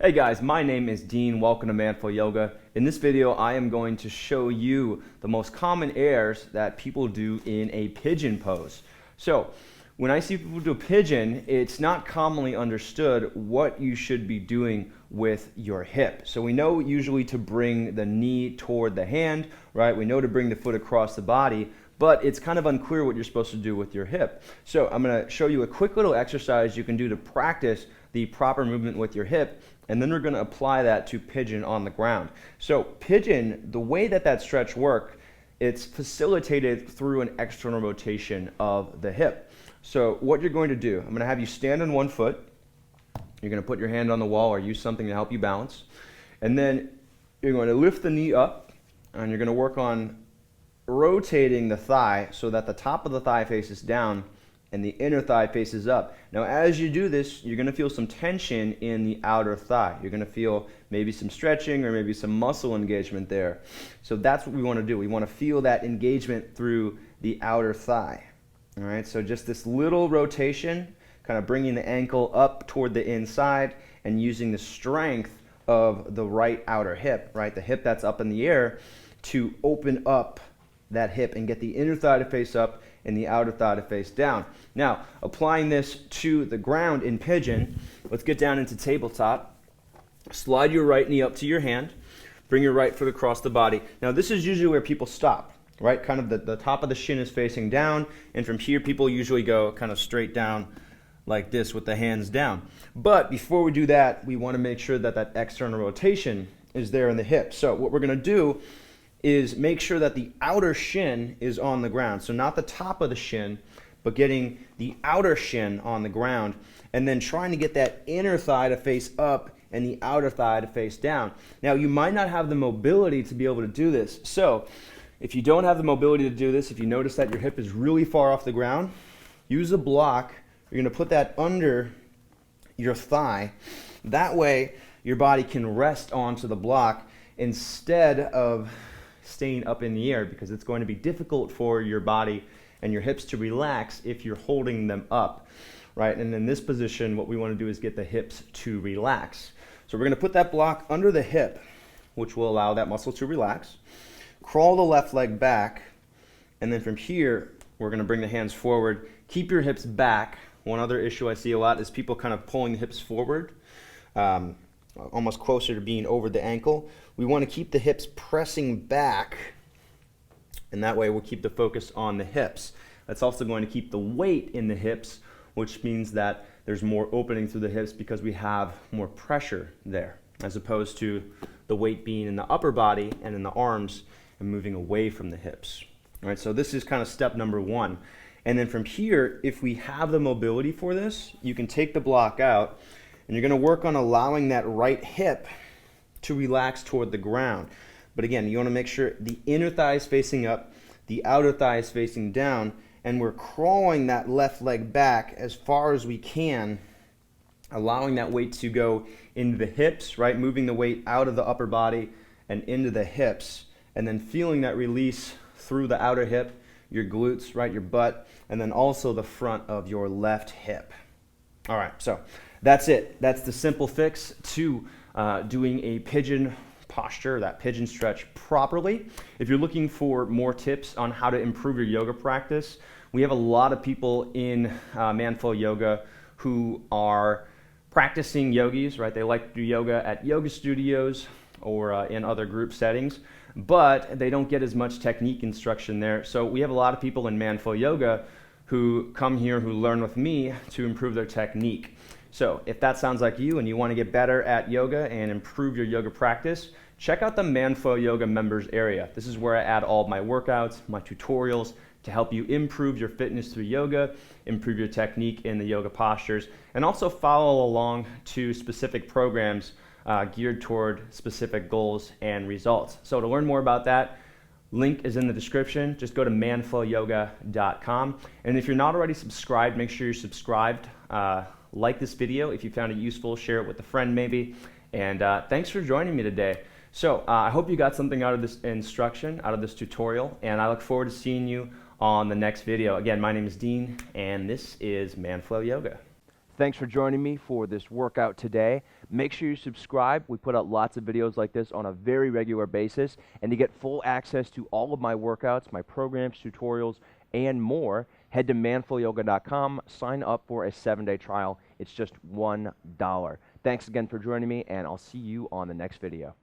Hey guys, my name is Dean. Welcome to Manful Yoga. In this video, I am going to show you the most common errors that people do in a pigeon pose. So, when I see people do a pigeon, it's not commonly understood what you should be doing with your hip. So we know usually to bring the knee toward the hand, right? We know to bring the foot across the body, but it's kind of unclear what you're supposed to do with your hip. So I'm going to show you a quick little exercise you can do to practice the proper movement with your hip, and then we're going to apply that to pigeon on the ground. So pigeon, the way that stretch works, it's facilitated through an external rotation of the hip. So what you're going to do, I'm going to have you stand on one foot. You're going to put your hand on the wall or use something to help you balance. And then you're going to lift the knee up, and you're going to work on rotating the thigh so that the top of the thigh faces down and the inner thigh faces up. Now as you do this, you're going to feel some tension in the outer thigh. You're going to feel maybe some stretching or maybe some muscle engagement there. So that's what we want to do. We want to feel that engagement through the outer thigh. All right, so just this little rotation, kind of bringing the ankle up toward the inside and using the strength of the right outer hip, right? The hip that's up in the air to open up that hip and get the inner thigh to face up and the outer thigh to face down. Now, applying this to the ground in pigeon, let's get down into tabletop. Slide your right knee up to your hand. Bring your right foot across the body. Now, this is usually where people stop, right? Kind of the top of the shin is facing down, and from here, people usually go kind of straight down like this with the hands down. But before we do that, we want to make sure that that external rotation is there in the hip. So what we're going to do is make sure that the outer shin is on the ground. So not the top of the shin, but getting the outer shin on the ground, and then trying to get that inner thigh to face up and the outer thigh to face down. Now, you might not have the mobility to be able to do this. So if you don't have the mobility to do this, if you notice that your hip is really far off the ground, use a block. You're going to put that under your thigh. That way, your body can rest onto the block instead of staying up in the air, because it's going to be difficult for your body and your hips to relax if you're holding them up, right? And in this position, what we want to do is get the hips to relax. So we're going to put that block under the hip, which will allow that muscle to relax. Crawl the left leg back, and then from here, we're going to bring the hands forward. Keep your hips back. One other issue I see a lot is people kind of pulling the hips forward, almost closer to being over the ankle. We want to keep the hips pressing back, and that way we'll keep the focus on the hips. That's also going to keep the weight in the hips, which means that there's more opening through the hips because we have more pressure there, as opposed to the weight being in the upper body and in the arms and moving away from the hips. All right, so this is kind of step number one. And then from here, if we have the mobility for this, you can take the block out, and you're going to work on allowing that right hip to relax toward the ground. But again, you want to make sure the inner thigh is facing up, the outer thigh is facing down, and we're crawling that left leg back as far as we can, allowing that weight to go into the hips, right? Moving the weight out of the upper body and into the hips, and then feeling that release through the outer hip, your glutes, right, your butt, and then also the front of your left hip. All right, so that's it. That's the simple fix to doing a pigeon posture, that pigeon stretch properly. If you're looking for more tips on how to improve your yoga practice, we have a lot of people in Manful Yoga who are practicing yogis, right? They like to do yoga at yoga studios or in other group settings, but they don't get as much technique instruction there. So we have a lot of people in Manful Yoga who come here, who learn with me to improve their technique. So if that sounds like you and you want to get better at yoga and improve your yoga practice, check out the Manful Yoga members area. This is where I add all of my workouts, my tutorials to help you improve your fitness through yoga, improve your technique in the yoga postures, and also follow along to specific programs geared toward specific goals and results. So to learn more about that, link is in the description. Just go to manfulyoga.com. And if you're not already subscribed, make sure you're subscribed. Like this video if you found it useful, share it with a friend maybe, and thanks for joining me today. So I hope you got something out of this instruction, out of this tutorial, and I look forward to seeing you on the next video. Again, my name is Dean, and this is Manful Yoga. Thanks for joining me for this workout today. Make sure you subscribe. We put out lots of videos like this on a very regular basis. And to get full access to all of my workouts, my programs, tutorials, and more, head to manfulyoga.com, sign up for a 7-day trial. It's just $1. Thanks again for joining me, and I'll see you on the next video.